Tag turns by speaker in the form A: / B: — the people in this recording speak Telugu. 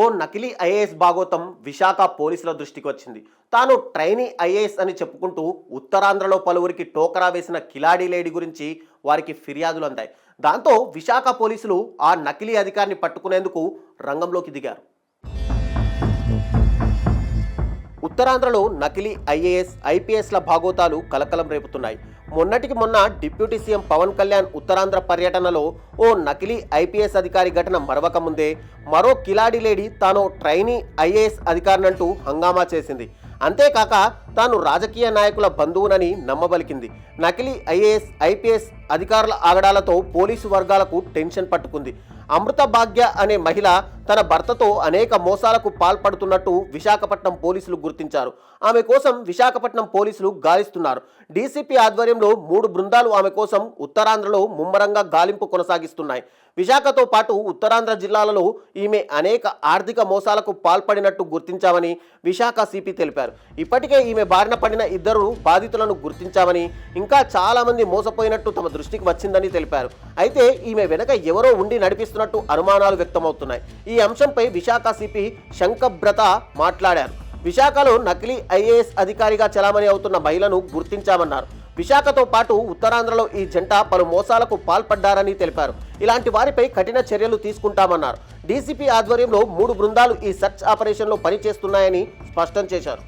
A: ఓ నకిలీ ఐఏఎస్ భాగోతం విశాఖ పోలీసుల దృష్టికి వచ్చింది. తాను ట్రైనీ ఐఏఎస్ అని చెప్పుకుంటూ ఉత్తరాంధ్రలో పలువురికి టోకరా వేసిన కిలాడీ లేడీ గురించి వారికి ఫిర్యాదులు అందాయి. దాంతో విశాఖ పోలీసులు ఆ నకిలీ అధికారిని పట్టుకునేందుకు రంగంలోకి దిగారు. ఉత్తరాంధ్రలో నకిలీ ఐఏఎస్ ఐపీఎస్ల భాగోతాలు కలకలం రేపుతున్నాయి. మొన్నటికి మొన్న డిప్యూటీ సీఎం పవన్ కళ్యాణ్ ఉత్తరాంధ్ర పర్యటనలో ఓ నకిలీ ఐపీఎస్ అధికారి ఘటన మరవక ముందే మరో కిలాడి లేడీ తాను ట్రైనీ ఐఏఎస్ అధికారినంటూ హంగామా చేసింది. అంతేకాక తాను రాజకీయ నాయకుల బంధువునని నమ్మబలికింది. నకిలీ ఐఏఎస్ ఐపీఎస్ అధికారుల ఆగడాలతో పోలీసు వర్గాలకు టెన్షన్ పట్టుకుంది. అమృత భాగ్య అనే మహిళ తన భర్తతో అనేక మోసాలకు పాల్పడుతున్నట్టు విశాఖపట్నం పోలీసులు గుర్తించారు. ఆమె కోసం విశాఖపట్నం పోలీసులు గాలిస్తున్నారు. డీసీపీ ఆధ్వర్యంలో 3 బృందాలు ఆమె కోసం ఉత్తరాంధ్రలో ముమ్మరంగా గాలింపు కొనసాగిస్తున్నాయి. విశాఖతో పాటు ఉత్తరాంధ్ర జిల్లాలలో ఈమె అనేక ఆర్థిక మోసాలకు పాల్పడినట్టు గుర్తించామని విశాఖ సిపి తెలిపారు. ఇప్పటికే ఈమె బారిన పడిన 2 బాధితులను గుర్తించామని, ఇంకా చాలా మంది మోసపోయినట్టు తమ దృష్టికి వచ్చిందని తెలిపారు. అయితే ఈమె వెనక ఎవరో ఉండి నడిపిస్తున్నట్టు అనుమానాలు వ్యక్తమవుతున్నాయి. ఈ అంశంపై విశాఖ సిపి శంకబ్రత మాట్లాడారు. విశాఖలో నకిలీ ఐఏఎస్ అధికారిగా చలామణి అవుతున్న మహిళను గుర్తించామన్నారు. విశాఖతో పాటు ఉత్తరాంధ్రలో ఈ జంట పలు మోసాలకు పాల్పడ్డారని తెలిపారు. ఇలాంటి వారిపై కఠిన చర్యలు తీసుకుంటామన్నారు. డీసీపీ ఆధ్వర్యంలో 3 బృందాలు ఈ సెర్చ్ ఆపరేషన్లో పనిచేస్తున్నాయని స్పష్టం చేశారు.